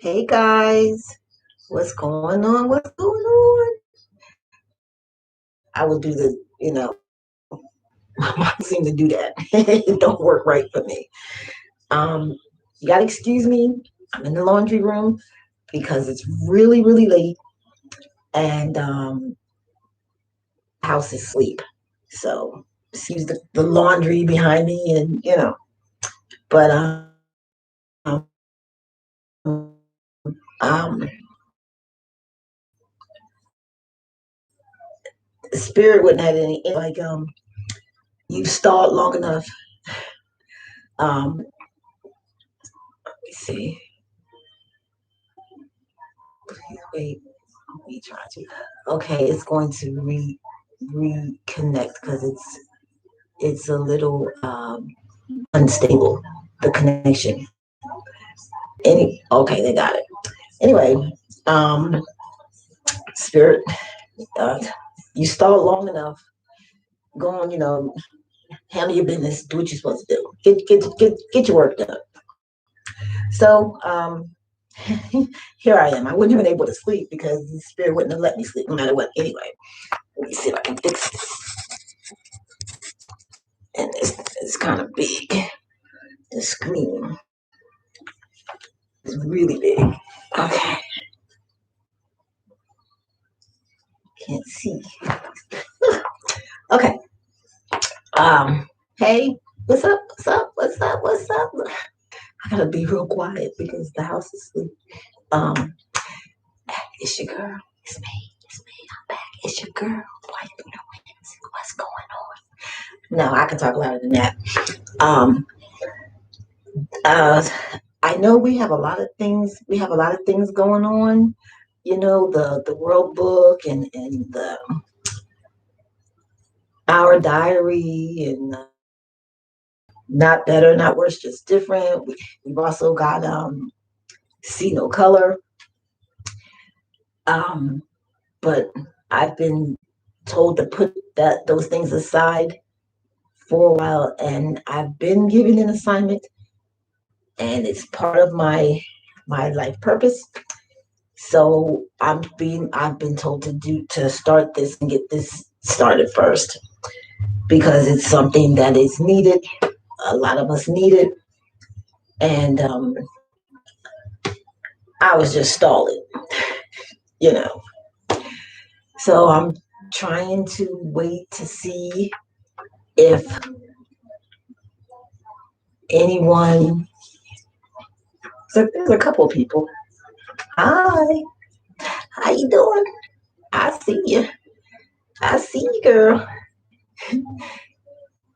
Hey guys, what's going on? What's going on? I will do my mom seemed to do that. It don't work right for me. Um, you gotta excuse me. I'm in the laundry room because it's really, really late and house is asleep. So excuse the laundry behind me but um the spirit wouldn't have any you've stalled long enough. Let me see. Wait, we try to. Okay, it's going to reconnect because it's a little unstable, the connection. Okay, they got it. Anyway, um, spirit, uh, you stalled long enough. Go on, handle your business. Do what you're supposed to do. Get your work done. So here I am. I wouldn't have been able to sleep because the spirit wouldn't have let me sleep no matter what. Anyway, let me see if I can fix this. And it's kind of big. The screen is really big. Okay, can't see. Okay. Hey, what's up? What's up? What's up? What's up? I gotta be real quiet because the house is asleep. Um, it's your girl. It's me. It's me. I'm back. It's your girl. Why you know what's going on? No, I can talk louder than that. Um, uh, I know we have a lot of things. We have a lot of things going on. The World Book and the Our Diary and Not Better, Not Worse, Just Different. We've also got See No Color. Um, but I've been told to put those things aside for a while, and I've been given an assignment, and it's part of my life purpose. So I've been told to start this and get this started first because it's something that is needed. A lot of us need it, and I was just stalling, you know. So I'm trying to wait to see if anyone. So there's a couple of people. Hi, how you doing? I see you. I see you, girl.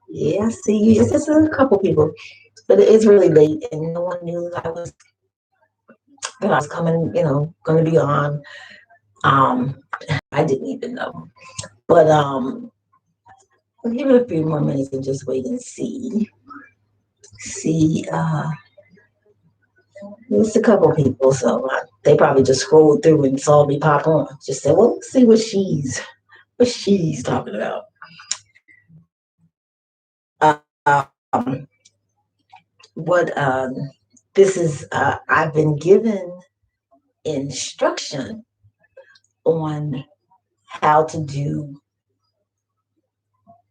Yeah, I see you. It's just a couple people, but it is really late, and no one knew that I was coming. Going to be on. Um, I didn't even know, but we'll give it a few more minutes and just wait and see. See, it's a couple people, so they probably just scrolled through and saw me pop on. Just said, "Well, let's see what she's talking about." Um, what this is? I've been given instruction on how to do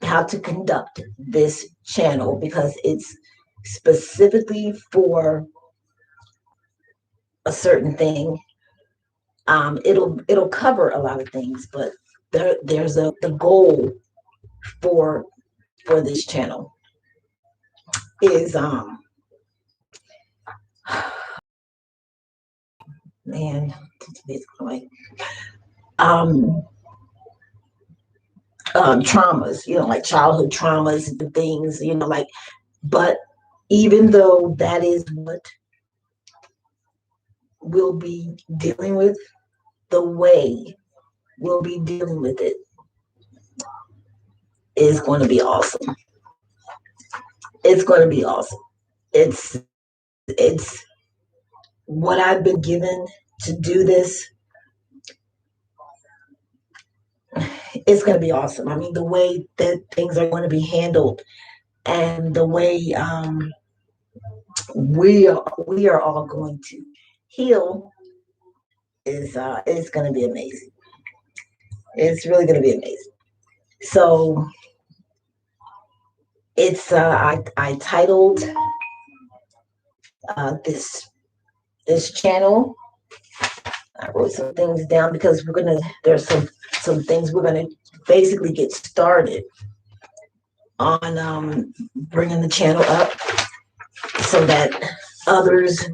how to conduct this channel because it's specifically for a certain thing. It'll cover a lot of things, but there's the goal for this channel is man um traumas, like childhood traumas, the things, but even though that is what we'll be dealing with, the way we'll be dealing with it is going to be awesome. It's going to be awesome. It's what I've been given to do this. It's going to be awesome. I mean, the way that things are going to be handled and the way we are all going to heal is going to be amazing. It's really going to be amazing. So it's I titled this channel. I wrote some things down because there's some things we're gonna basically get started on bringing the channel up so that others,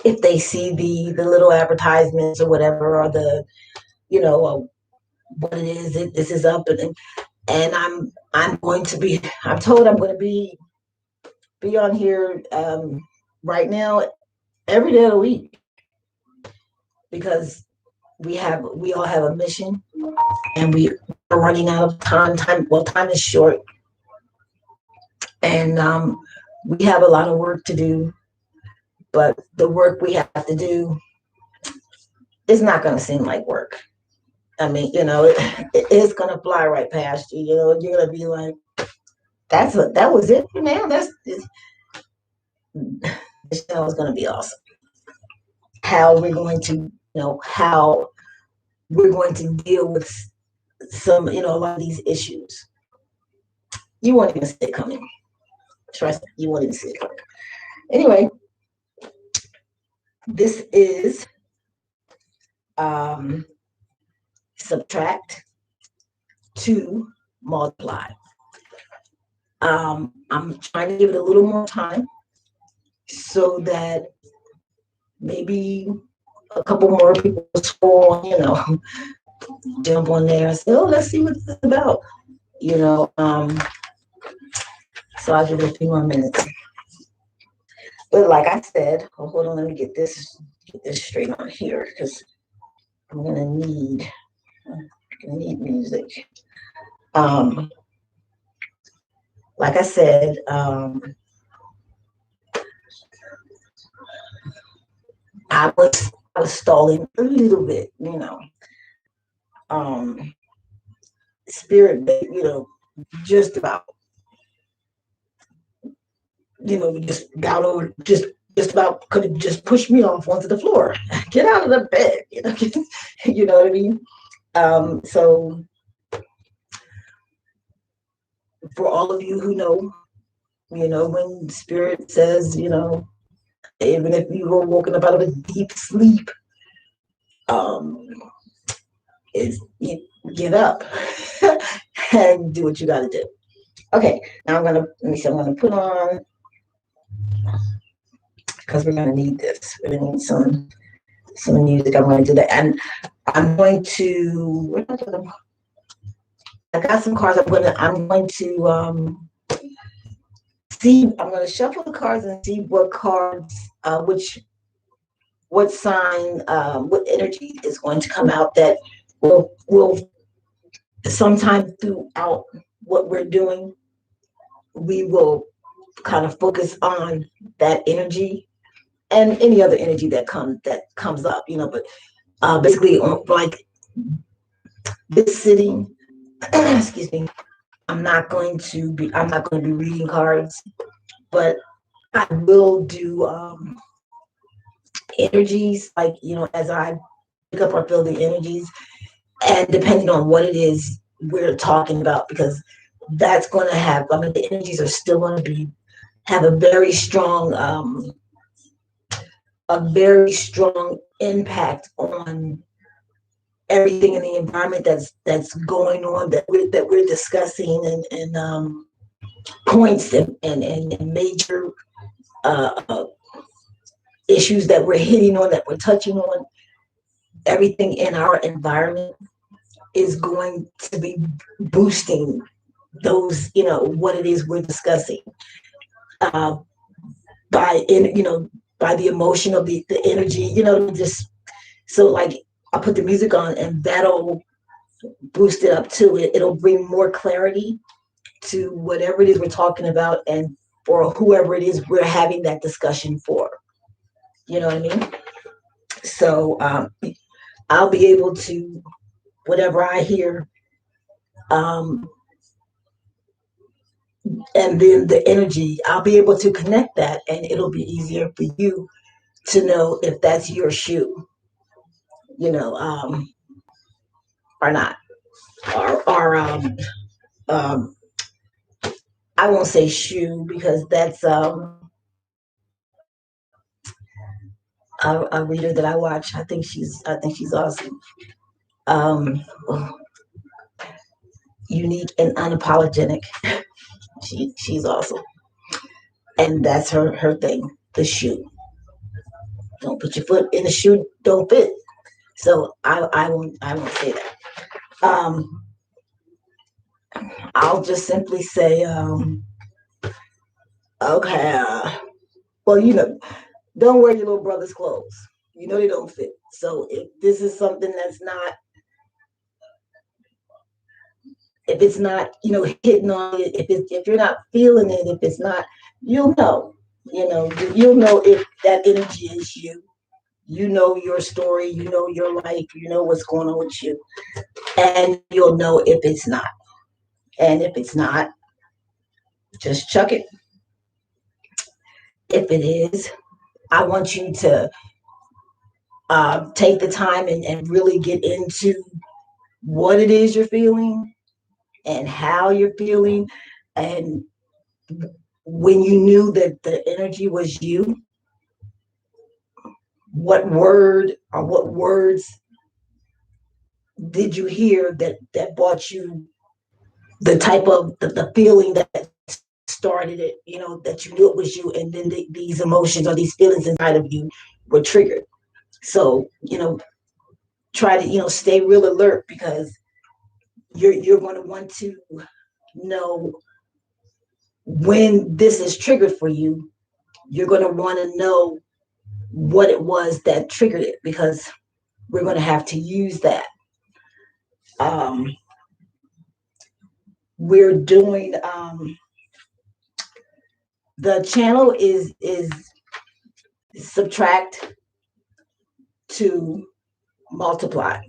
if they see the little advertisements or whatever, or the what it is, this is up, and I'm going to be, I'm told I'm going to be on here right now every day of the week, because we all have a mission, and we are running out of time. Time is short, and we have a lot of work to do. But the work we have to do is not going to seem like work. I mean, it's going to fly right past you. You're going to be like, that was it for now. This show is going to be awesome. How we're going to, how we're going to deal with some, a lot of these issues. You won't even see it coming. Trust me, you won't even see it coming. Anyway, this is subtract to multiply. I'm trying to give it a little more time so that maybe a couple more people scroll, jump on there and say, oh, let's see what this is about. So I'll give it a few more minutes. But like I said, hold on, let me get this straight on here, because I'm gonna need music. Like I said, I was stalling a little bit, spirit, just about, just down over, just about could have just pushed me off onto the floor. Get out of the bed, you know what I mean? So for all of you who know, when spirit says, even if you were woken up out of a deep sleep, you get up and do what you got to do. Okay, now I'm gonna put on, because we're gonna need this. We're gonna need some music. I'm going to do that, and I'm going to. I got some cards. I'm going to see. I'm going to shuffle the cards and see what cards, what sign, what energy is going to come out that will sometime throughout what we're doing, we will kind of focus on that energy and any other energy that comes up, but basically, like this sitting, excuse me, I'm not going to be reading cards, but I will do energies, like, as I pick up or feel the energies, and depending on what it is we're talking about, because that's going to have, the energies are still going to have a very strong impact on everything in the environment that's going on, that we're discussing, and points and major issues that we're hitting on, that we're touching on. Everything in our environment is going to be boosting those, what it is we're discussing, by the emotion of the energy, just so, like, I'll put the music on and that'll boost it up too. It'll bring more clarity to whatever it is we're talking about, and for whoever it is we're having that discussion for. You know what I mean? So I'll be able to, whatever I hear, and then the energy, I'll be able to connect that, and it'll be easier for you to know if that's your shoe, or not. Or um, I won't say shoe because that's a reader that I watch. I think she's awesome. Um, Unique and unapologetic. She's awesome, and that's her thing. The shoe. Don't put your foot in the shoe. Don't fit. So I won't say that. Um, I'll just simply say, okay. Well, don't wear your little brother's clothes. You know they don't fit. So if this is something that's not, if it's not, hitting on it, if you're not feeling it, if it's not, you'll know. You'll know if that energy is you. You know your story. You know your life. You know what's going on with you, and you'll know if it's not. And if it's not, just chuck it. If it is, I want you to take the time and really get into what it is you're feeling and how you're feeling. And when you knew that the energy was you, what word or what words did you hear that brought you the type of the feeling that started it, that you knew it was you, and then these emotions or these feelings inside of you were triggered. So, try to, stay real alert, because you're going to want to know when this is triggered for you. You're going to want to know what it was that triggered it, because we're going to have to use that. Um, we're doing the channel is subtract to multiply.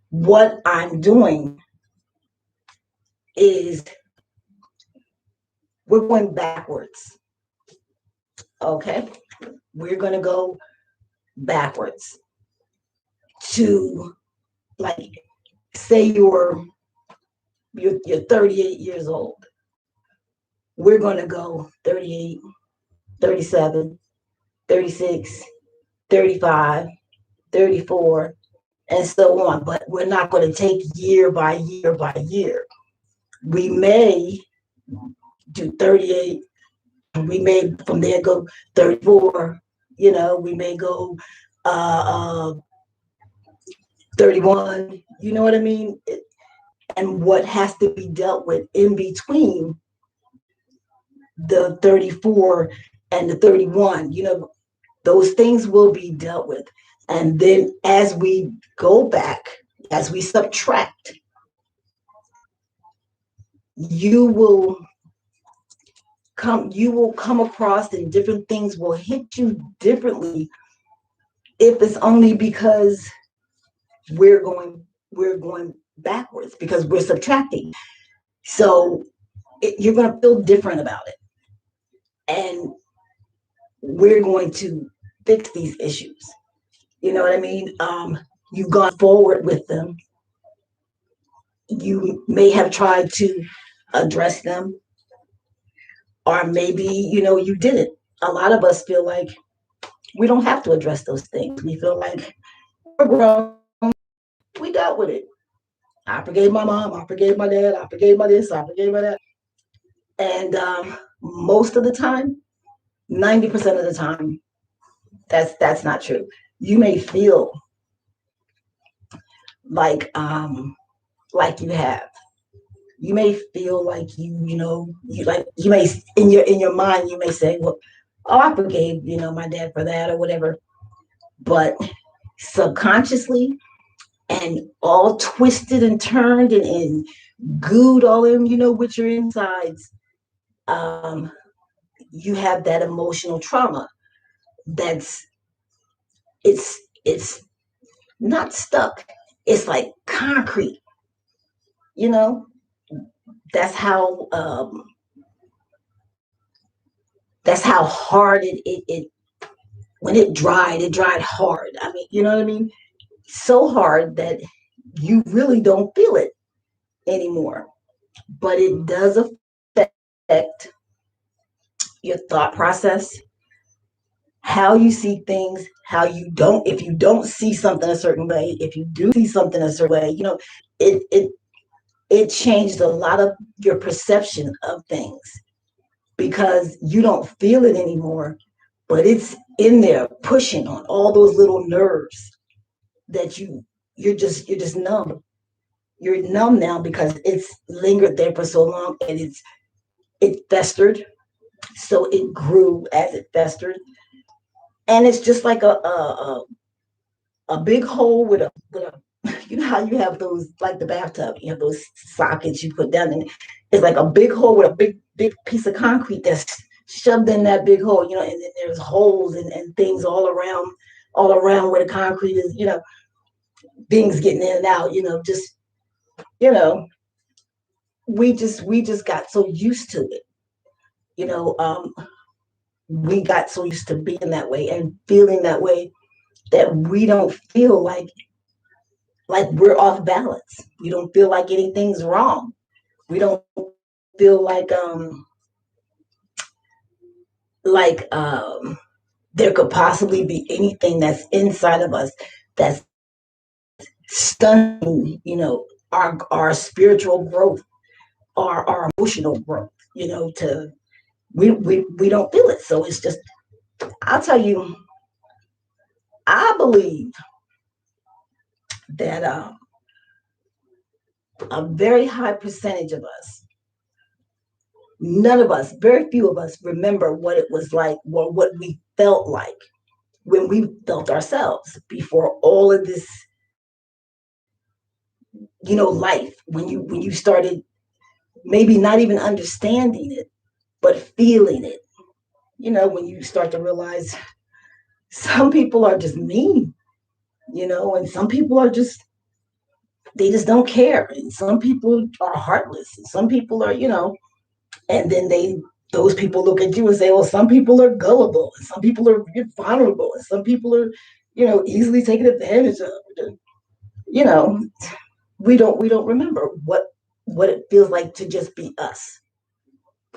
What I'm doing is we're going backwards. Okay, we're going to go backwards to, like, say you're 38 years old. We're going to go 38, 37, 36, 35, 34, and so on. But we're not going to take year by year by year. We may do 38. We may from there go 34. We may go uh, 31. You know what I mean? And what has to be dealt with in between the 34 and the 31, those things will be dealt with. And then as we go back, as we subtract, you will come across, and different things will hit you differently, if it's only because we're going backwards, because we're subtracting. So you're going to feel different about it, and we're going to fix these issues. You know what I mean? You've gone forward with them. You may have tried to address them, or maybe you didn't. A lot of us feel like we don't have to address those things. We feel like we're grown. We dealt with it. I forgave my mom. I forgave my dad. I forgave my this. I forgave my that. And most of the time, 90% of the time, that's not true. You may feel like you have. You may feel like you may, in your mind, you may say, well, oh, I forgave my dad for that or whatever. But subconsciously, and all twisted and turned and gooed all in, with your insides, um, you have that emotional trauma that's it's not stuck. It's like concrete. You know, that's how hard it when it dried hard. I mean, you know what I mean? So hard that you really don't feel it anymore. But it does affect your thought process, how you see things, how you don't, if you don't see something a certain way, if you do see something a certain way, it changed a lot of your perception of things because you don't feel it anymore, but it's in there pushing on all those little nerves that you're just numb. You're numb now because it's lingered there for so long and it festered. So it grew as it festered. And it's just like a big hole with a you know how you have those like the bathtub, you have those sockets you put down and it's like a big hole with a big piece of concrete that's shoved in that big hole, and then there's holes and things all around where the concrete is, things getting in and out, just you know, we just got so used to it, you know, um, we got so used to being that way and feeling that way that we don't feel like we're off balance. We don't feel like anything's wrong. We don't feel like there could possibly be anything that's inside of us that's stunning, our spiritual growth, our emotional growth, to we don't feel it. So it's just I'll tell you, I believe that a very high percentage of us, none of us, very few of us remember what it was like or what we felt like when we felt ourselves before all of this, life, when you started maybe not even understanding it, but feeling it, when you start to realize some people are just mean, and some people are just they just don't care. And some people are heartless. And some people are, and then those people look at you and say, well, some people are gullible and some people are vulnerable and some people are, easily taken advantage of. And, you know, we don't remember what it feels like to just be us.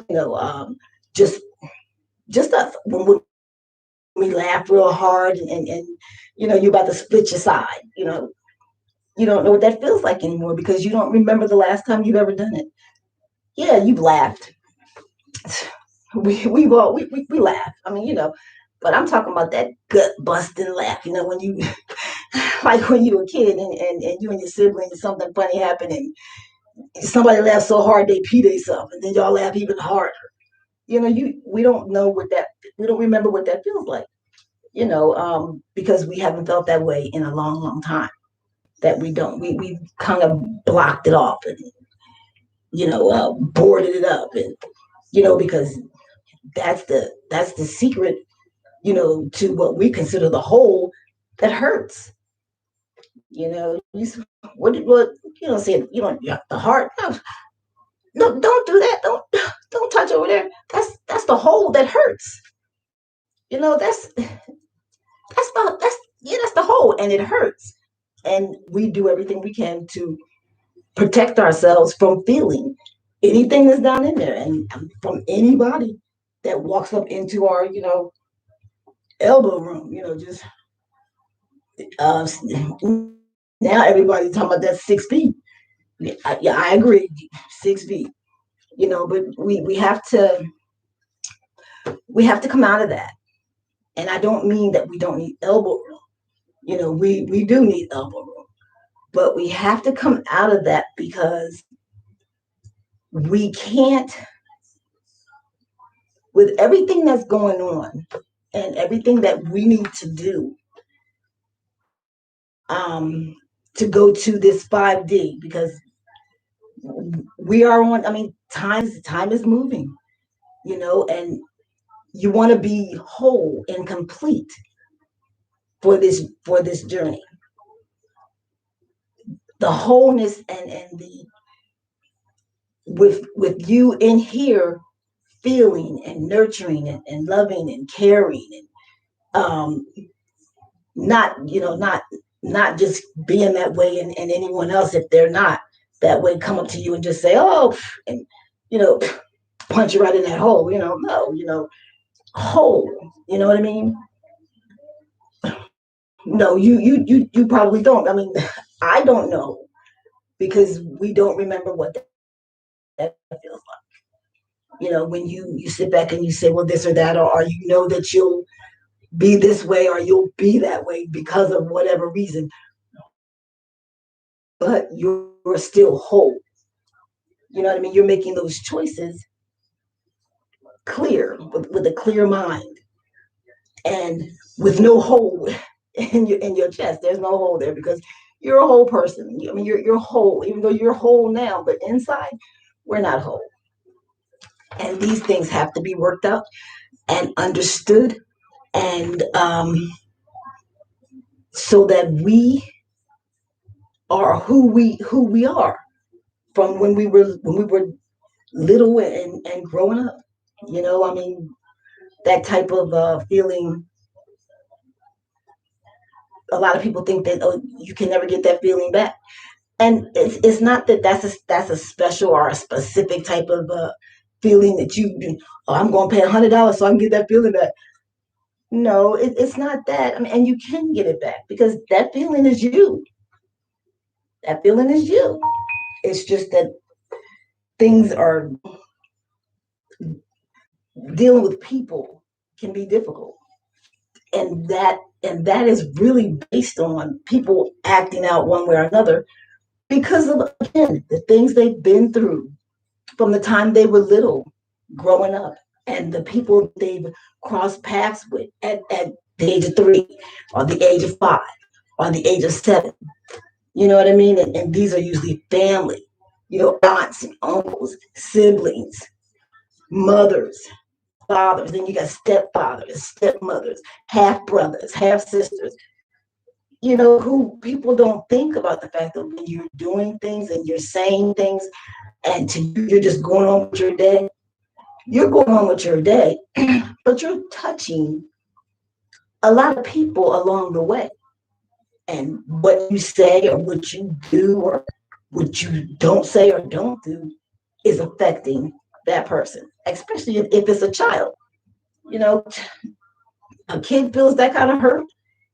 You know, just just us when we laugh real hard and you're about to split your side. You don't know what that feels like anymore because you don't remember the last time you've ever done it. Yeah, you've laughed. We laugh. I mean, but I'm talking about that gut busting laugh. When you like when you were a kid and you and your siblings something funny happened and somebody laughed so hard they pee themselves and then y'all laugh even harder. We don't know what that we don't remember what that feels like. Because we haven't felt that way in a long, long time. That we don't we kind of blocked it off and boarded it up and because that's the secret, to what we consider the hole that hurts. You what say the heart. No, no, don't do that. Don't touch over there. That's the hole that hurts. That's the hole and it hurts. And we do everything we can to protect ourselves from feeling anything that's down in there and from anybody that walks up into our elbow room, just uh, now everybody's talking about that 6 feet. Yeah, I agree, 6 feet. But we have to come out of that. And I don't mean that we don't need elbow room. We do need elbow room, but we have to come out of that because we can't, with everything that's going on and everything that we need to do, to go to this 5D because we are on. I mean, time is moving, and you want to be whole and complete for this journey. The wholeness and the with you in here feeling and nurturing and loving and caring um, not not just being that way, and anyone else, if they're not that way, come up to you and just say, oh, and you know punch you right in that hole. No, whole. You know what I mean? No, you probably don't. I mean, I don't know, because we don't remember what that feels like. When you sit back and you say, well, this or that, or you know that you'll be this way or you'll be that way because of whatever reason, but you're still whole. You know what I mean? You're making those choices clear, with a clear mind, and with no hole in your chest. There's no hole there, because you're a whole person. I mean, you're whole, even though you're whole now, but inside we're not whole. And these things have to be worked out and understood, and so that we are who we are from when we were little, and growing up. I mean, that type of feeling. A lot of people think that, oh, you can never get that feeling back, and it's not that that's a special or a specific type of feeling that oh, I'm going to pay $100 so I can get that feeling back. No, it's not that. I mean, and you can get it back, because that feeling is you. That feeling is you. It's just that things are dealing with people can be difficult, and that is really based on people acting out one way or another, because of, again, the things they've been through from the time they were little, growing up, and the people they've crossed paths with at the age of 3, or the age of 5, or the age of 7. You know what I mean? And these are usually family, aunts and uncles, siblings, mothers, fathers. Then you got stepfathers, stepmothers, half brothers, half sisters. Who people don't think about the fact that when you're doing things and you're saying things, and you're just going on with your day, you're going on with your day, but you're touching a lot of people along the way. And what you say or what you do or what you don't say or don't do is affecting that person, especially if it's a child. You know, a kid feels that kind of hurt,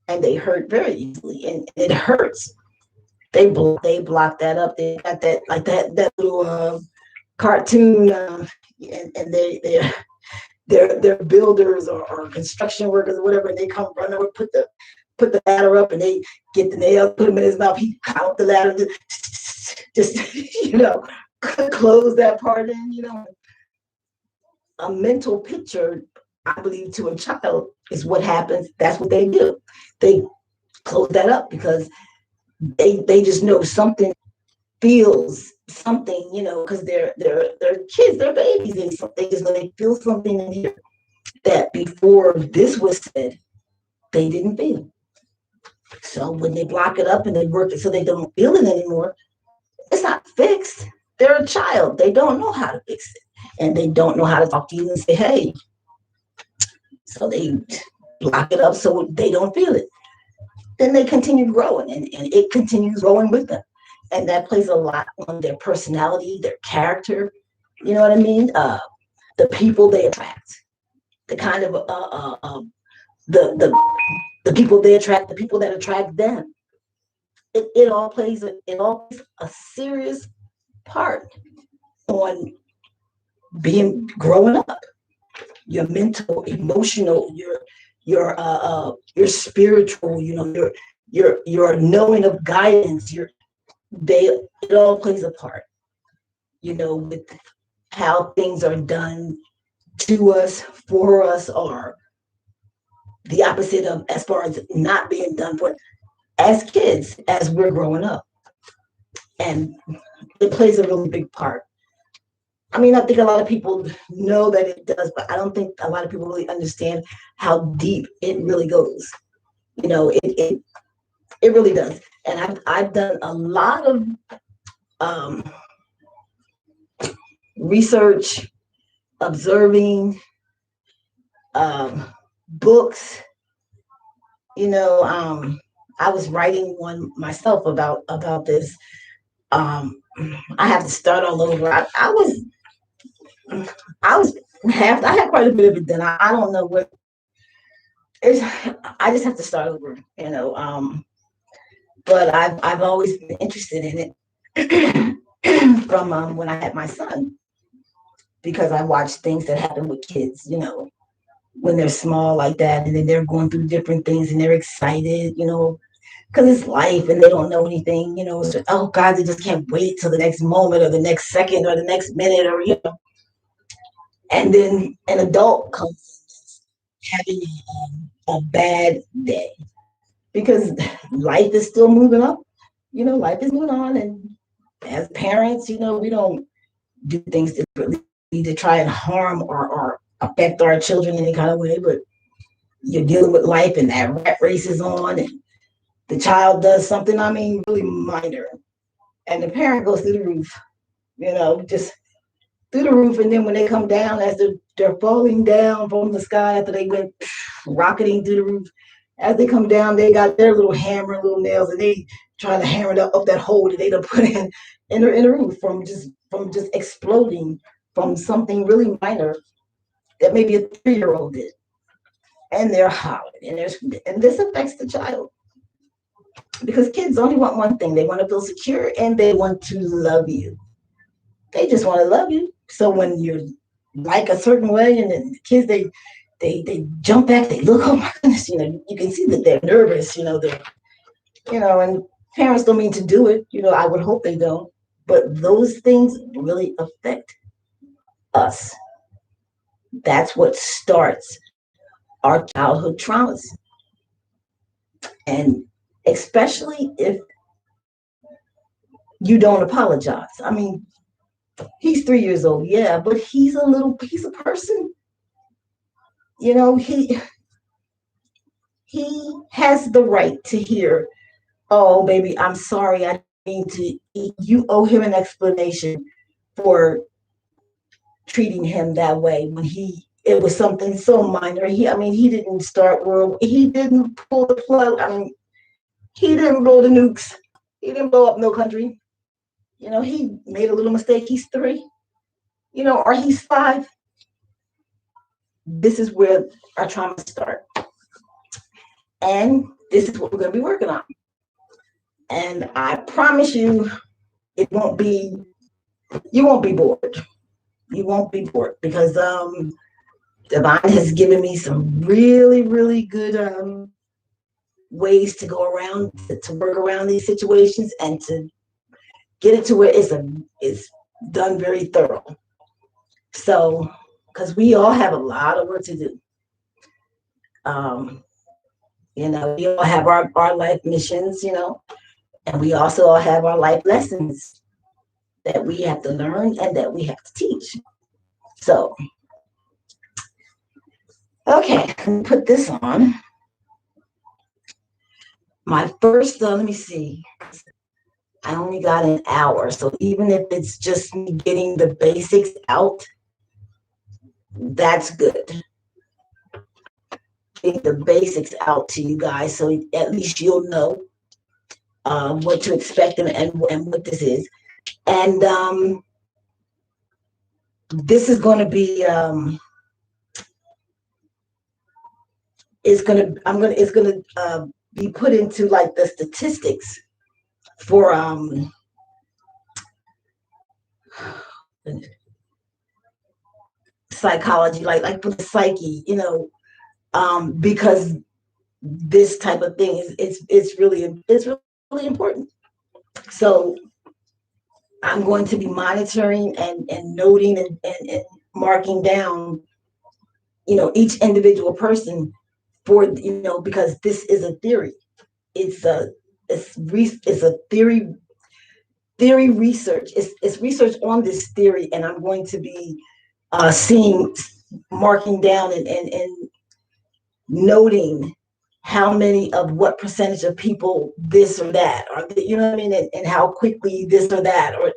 and they hurt very easily, and it hurts. They block that up. They got that, like that little cartoon, and they're builders, or construction workers or whatever, and they come run over, put the ladder up, and they get the nail, put them in his mouth. He count the ladder, just close that part in. A mental picture, I believe, to a child is what happens. That's what they do. They close that up, because they just know something feels something, because they're kids, they're babies, and they just know they feel something in here that before this was said, they didn't feel. So when they block it up and they work it so they don't feel it anymore, it's not fixed. They're a child. They don't know how to fix it. And they don't know how to talk to you and say, hey. So they block it up so they don't feel it. Then they continue growing, and it continues growing with them. And that plays a lot on their personality, their character. You know what I mean? The people they attract, the kind of the people they attract, the people that attract them. It all plays a serious part on being growing up. Your mental, emotional, your spiritual, your knowing of guidance, it all plays a part, with how things are done to us, for us, or the opposite of, as far as not being done for, as kids, as we're growing up. And it plays a really big part. I mean, I think a lot of people know that it does, but I don't think a lot of people really understand how deep it really goes. It really does. And I've done a lot of research, observing, books, I was writing one myself about this. Um, I have to start all over. I was I had quite a bit of it then. I don't know what it's. I just have to start over. But I've always been interested in it from when I had my son because I watched things that happen with kids. When they're small like that, and then they're going through different things and they're excited. Because it's life and they don't know anything. So, oh God, they just can't wait till the next moment or the next second or the next minute and then an adult comes having a bad day because life is still moving up. Life is moving on, and as parents, we don't do things to try and harm or affect our children in any kind of way, but you're dealing with life and that rat race is on and the child does something, I mean, really minor, and the parent goes through the roof, just through the roof. And then when they come down, as they're falling down from the sky after they went rocketing through the roof, as they come down, they got their little hammer, little nails, and they trying to hammer it up that hole that they done put in the roof from just exploding from something really minor that maybe a 3-year-old did. And they're hollering, and this affects the child because kids only want one thing: they want to feel secure and they want to love you. They just want to love you. So when you're like a certain way, and then the kids they jump back, they look, oh my goodness, you can see that they're nervous, and parents don't mean to do it, I would hope they don't, but those things really affect us. That's what starts our childhood traumas. And especially if you don't apologize. I mean, he's 3 years old, yeah, but he's a little piece of person. You know, he has the right to hear, oh baby, I'm sorry, I need to eat. You owe him an explanation for treating him that way when it was something so minor. He didn't start world, he didn't pull the plug. He didn't blow the nukes. He didn't blow up no country. He made a little mistake. He's 3, or he's 5. This is where our traumas start. And this is what we're going to be working on. And I promise you, you won't be bored. You won't be bored because Divine has given me some really, really good ways to go around, to work around these situations and to get it to where it's done very thorough. So, because we all have a lot of work to do. We all have our life missions, and we also all have our life lessons that we have to learn and that we have to teach. So, okay, let me put this on. My first, let me see. I only got an hour, so even if it's just me getting the basics out, that's good. Getting the basics out to you guys, so at least you'll know what to expect and what this is. And this is going to be it's going to be put into like the statistics for psychology, like for the psyche, because this type of thing it's really important. So I'm going to be monitoring and noting and marking down, each individual person for, because this is a theory. It's a theory research. It's research on this theory, and I'm going to be marking down and noting how many of what percentage of people this or that, or you know what I mean, and how quickly this or that, or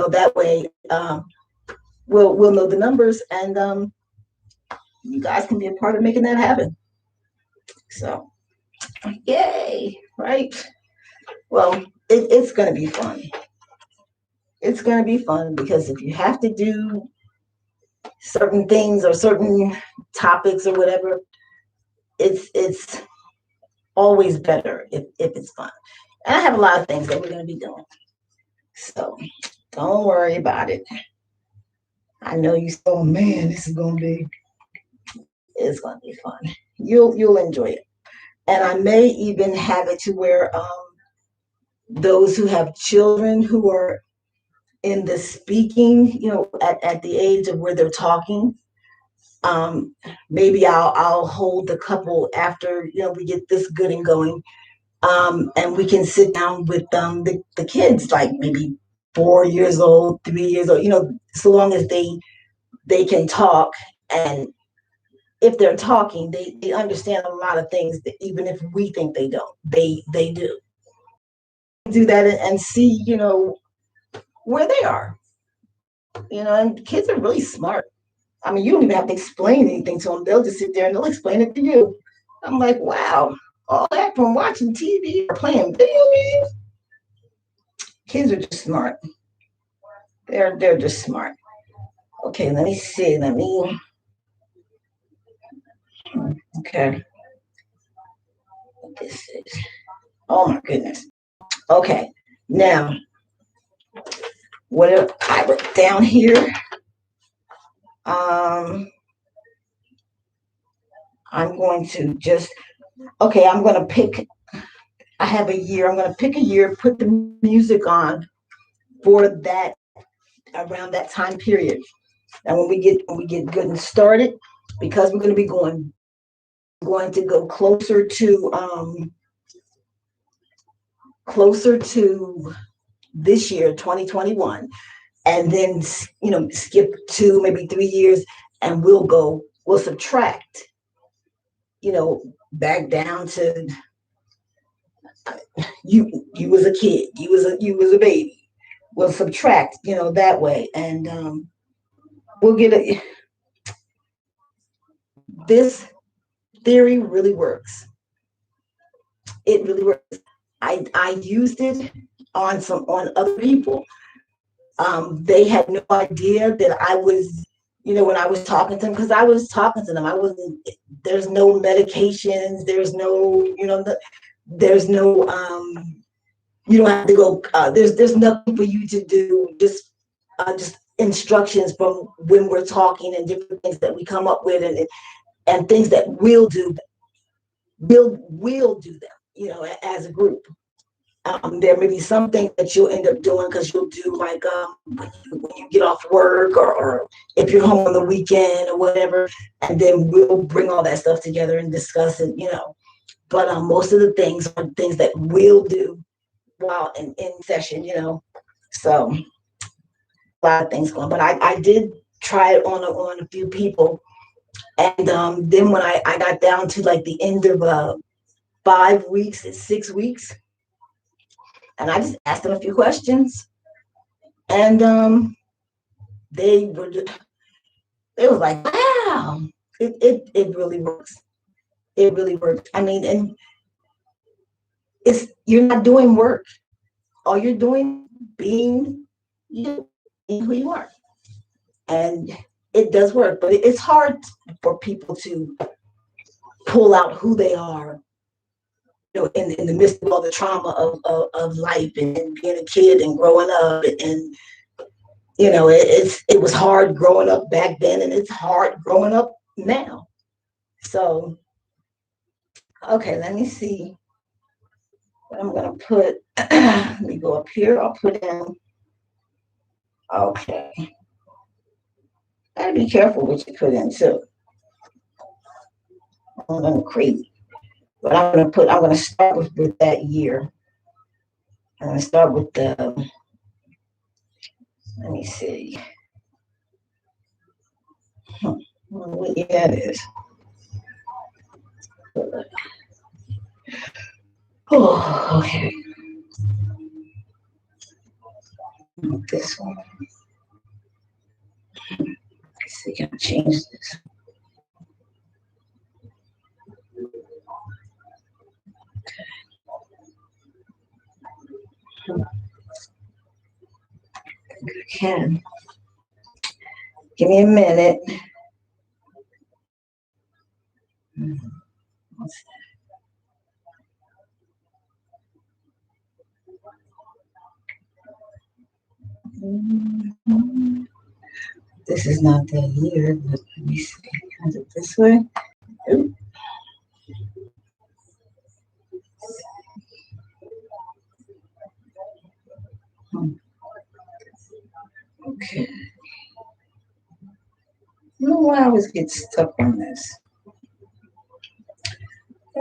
that way we'll know the numbers, and you guys can be a part of making that happen. So Yay, right? Well, it's going to be fun. It's going to be fun because if you have to do certain things or certain topics or whatever, it's always better if it's fun. And I have a lot of things that we're going to be doing. So don't worry about it. I know you say, oh man, this is going to be, it's going to be fun. You'll enjoy it. And I may even have it to where those who have children who are in the speaking, at the age of where they're talking, um, maybe I'll hold the couple after we get this good and going, and we can sit down with the kids, like maybe 4 years old, 3 years old, so long as they can talk, and if they're talking, they understand a lot of things that even if we think they don't, they do that and see where they are, and kids are really smart. I mean, you don't even have to explain anything to them. They'll just sit there and they'll explain it to you. I'm like, wow, all that from watching TV or playing video games. Kids are just smart. They're just smart. Okay, let me see. Okay. This is, oh my goodness. Okay, now, what I wrote down here, I'm going to just, okay, I have a year. I'm going to pick a year, put the music on for that, around that time period. And when we get good and started, because we're going to be going to go closer to this year, 2021, and then skip 2 maybe 3 years, and we'll subtract, back down to you was a kid, you was a baby. We'll subtract, that way, and we'll get a this theory really works. It really works. I used it on other people. They had no idea that I was, when I was talking to them, because I was talking to them. I wasn't. There's no medications. There's no, there's no. You don't have to go. There's nothing for you to do. Just instructions from when we're talking and different things that we come up with, and things that we'll do them, as a group. There may be some things that you'll end up doing because you'll do like when you get off work, or if you're home on the weekend or whatever, and then we'll bring all that stuff together and discuss it, But most of the things are things that we'll do while in session, So a lot of things going. But I did try it on a few people, and then when I got down to like the end of 5 weeks and 6 weeks, and I just asked them a few questions, and they were they was like, wow, it really works. It really works. I mean, and you're not doing work. All you're doing being you, being who you are, and it does work. But it's hard for people to pull out who they are, in the midst of all the trauma of life, and being a kid and growing up, and it was hard growing up back then, and it's hard growing up now. So, okay, let me see what I'm gonna put. Let me go up here. I'll put in. Okay, gotta be careful what you put in too. I'm going crazy, but I'm gonna start with that year. I'm gonna start with the. Let me see. What year that is? Oh, okay. This one. Let's see, can I change this? can. Give me a minute. What's that? This is not that year, but let me see. Is it this way? Ooh. Okay. I don't know why I always get stuck on this.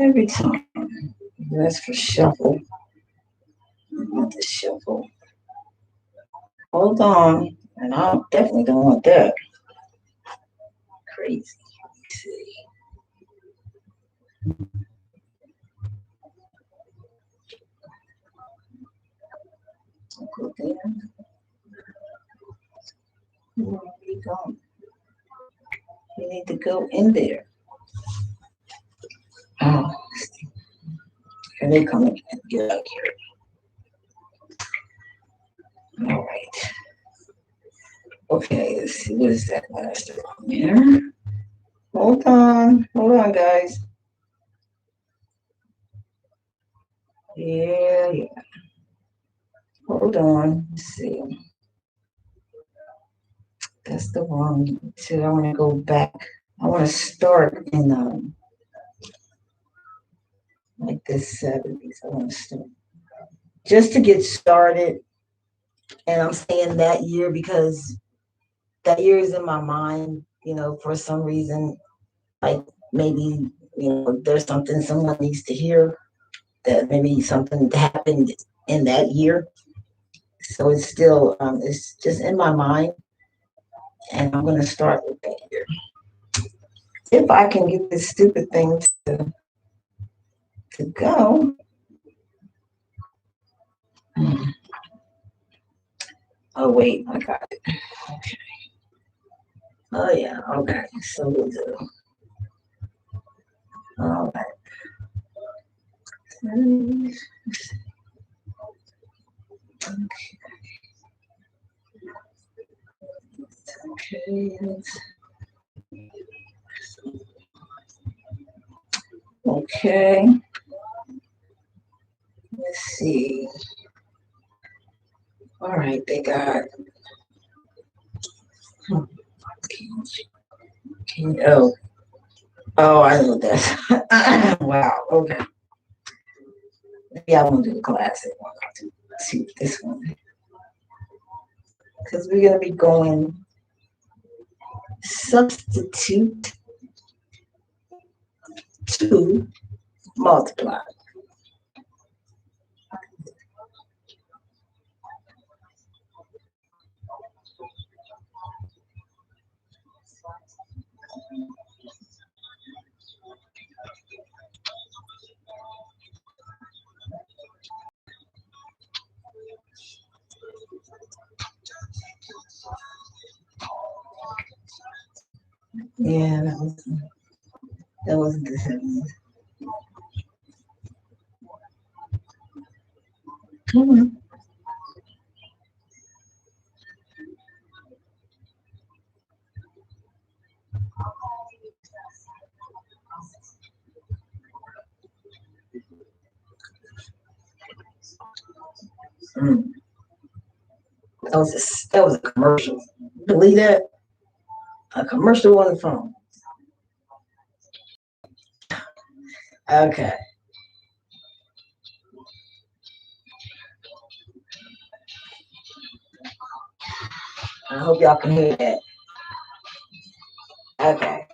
Every time. That's for shuffle. I want the shuffle. Hold on. And I definitely don't want that. Crazy. Let's see. Go there. Where are we going? You need to go in there. Oh, and they come and get out here. All right. Okay, let's see. What is that last one here? Hold on, guys. Yeah. Hold on. Let's see. That's the wrong. So I want to go back. I want to start in like the 70s. I want to start just to get started. And I'm saying that year because that year is in my mind. For some reason, like maybe there's something someone needs to hear, that maybe something happened in that year. So it's still it's just in my mind, and I'm gonna start with that year. If I can get this stupid thing to go. Oh wait, I got it. Okay. Oh yeah, okay. So we'll do. All right. Okay. Okay. Let's see. All right, they got. Oh, I know that. Wow. Okay. Maybe I won't do the classic one. I'll do see this one because we're gonna be going substitute to multiply. Yeah, that wasn't the same. Come on. Mm. That was a commercial. Believe that? A commercial on the phone. Okay. I hope y'all can hear that. Okay.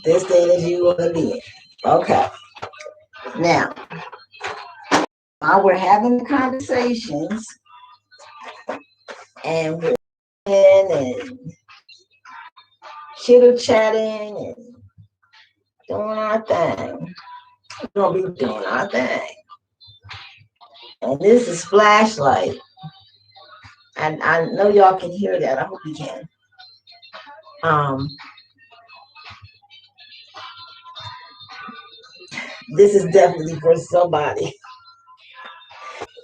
This thing is you want to be. Okay. Now, while we're having the conversations and we're and chitter chatting and doing our thing, we're gonna be doing our thing. And this is flashlight. And I know y'all can hear that. I hope you can. This is definitely for somebody.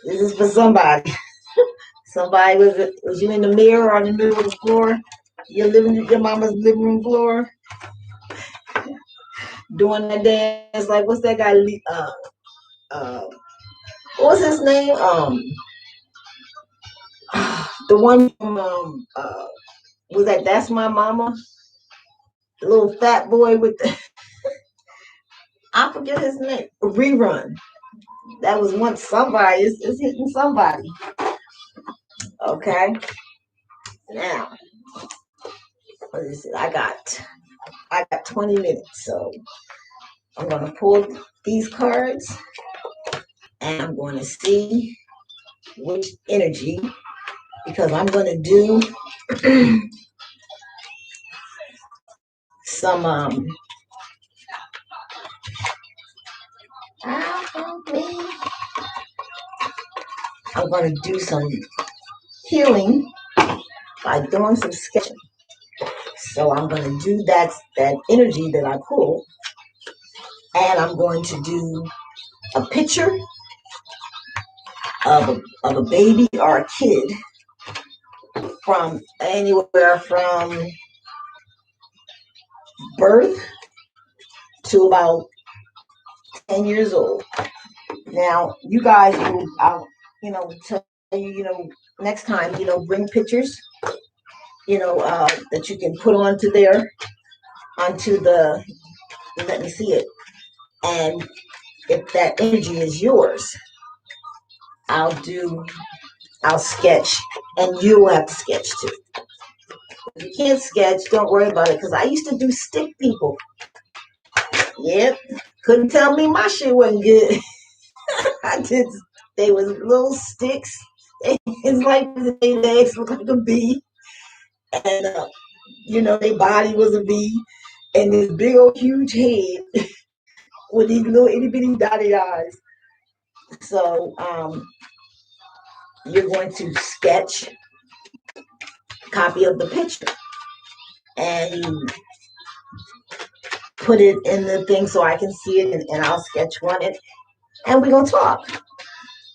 This is for somebody. Somebody was you in the mirror or in the middle of the floor? Your mama's living room floor, doing that dance. Like what's that guy? Uh, what's his name? The one from was that That's My Mama? The little fat boy with the I forget his name. Rerun. That was once somebody. It's hitting somebody. Okay. Now, what is it? I got 20 minutes, so I'm gonna pull these cards and I'm going to see which energy because I'm gonna do some I'm gonna do some healing by doing some sketching. So I'm gonna do that energy that I pull, and I'm going to do a picture of a baby or a kid from anywhere from birth to about 10 years old. Now, you guys will, I'll, tell you, next time, bring pictures, that you can put onto let me see it. And if that energy is yours, I'll sketch, and you will have to sketch too. If you can't sketch, don't worry about it, because I used to do stick people. Yep. Couldn't tell me my shit wasn't good. I did. They was little sticks. It's like their legs look like a bee, and their body was a bee, and this big old huge head with these little itty bitty dotted eyes. So you're going to sketch a copy of the picture, and you put it in the thing so I can see it, and I'll sketch one, and we're gonna talk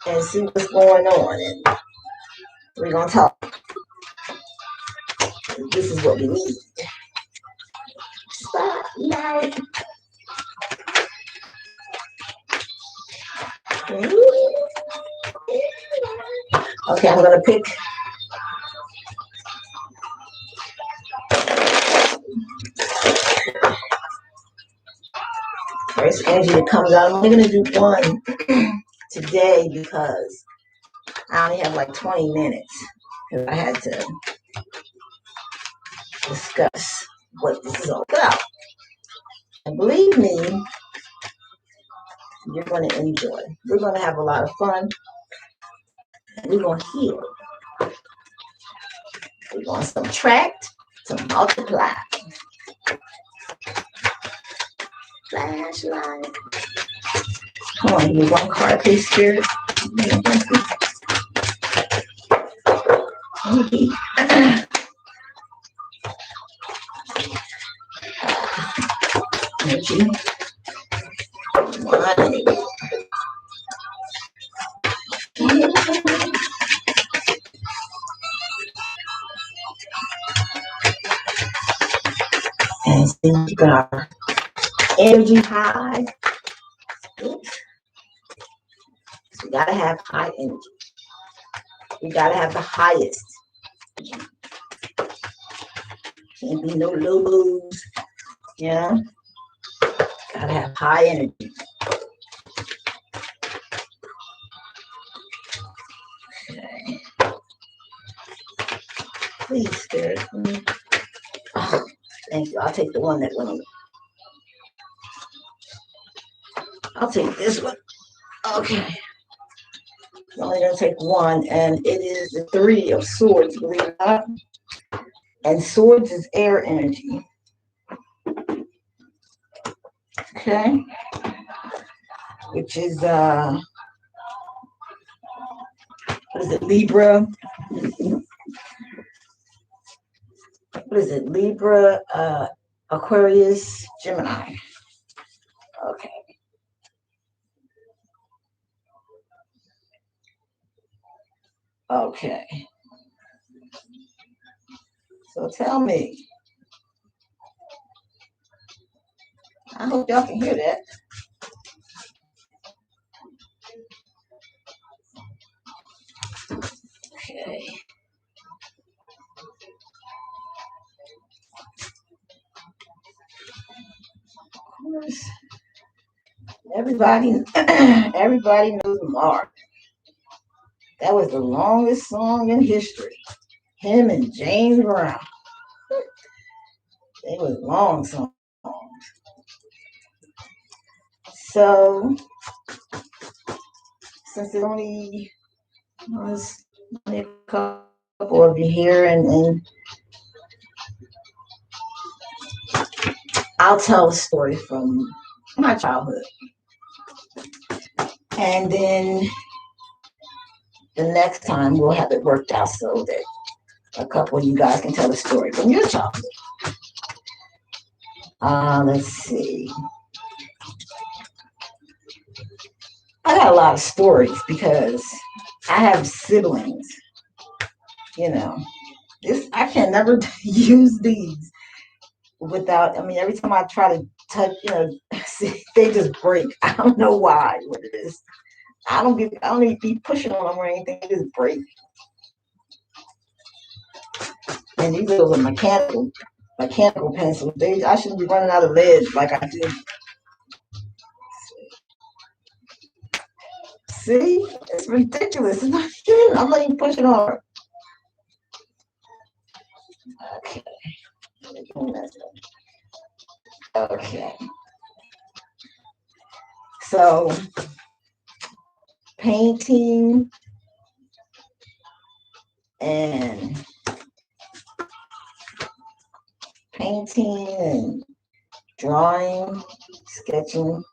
and see what's going on, and we're gonna talk. This is what we need. Spotlight. Okay, I'm gonna pick first energy that comes out. I'm only gonna do one today because I only have like 20 minutes because I had to discuss what this is all about. And believe me, you're going to enjoy. We're going to have a lot of fun. And we're going to heal. We're going to subtract to multiply. Flashlight. Come on, give me one card, please, Spirit. Energy. One. And see, keep our energy high. Oops. We gotta have high energy. We gotta have the highest. Can't be no low moves. Yeah. Gotta have high energy. Okay. Please, Spirit. Oh, thank you. I'll take the one that went on. I'll take this one. Okay. I'm only gonna take one, and it is the Three of Swords, believe it or not. And swords is air energy. Okay. Which is what is it, Libra? What is it? Libra, Aquarius, Gemini. Okay. Okay. So tell me. I hope y'all can hear that. Okay. Of course, everybody, everybody knows Mark. That was the longest song in history. Him and James Brown. They were long songs. So since it only was only a couple of you here, and I'll tell a story from my childhood, and then the next time we'll have it worked out so that a couple of you guys can tell a story from your childhood. Let's see. I got a lot of stories because I have siblings. You know, this I can never use these without. I mean, every time I try to touch, see, they just break. I don't know why. What it is. I don't even be pushing on them or anything. They just break. And these are mechanical pencils. I shouldn't be running out of lead like I did. See, it's ridiculous. It's not good. I'm not even pushing on. Okay. Okay. So, painting and drawing, sketching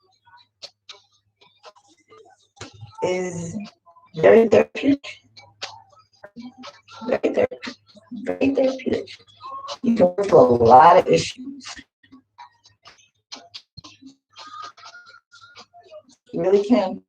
is very therapeutic. Very therapeutic. Very therapeutic. You can work through a lot of issues. You really can.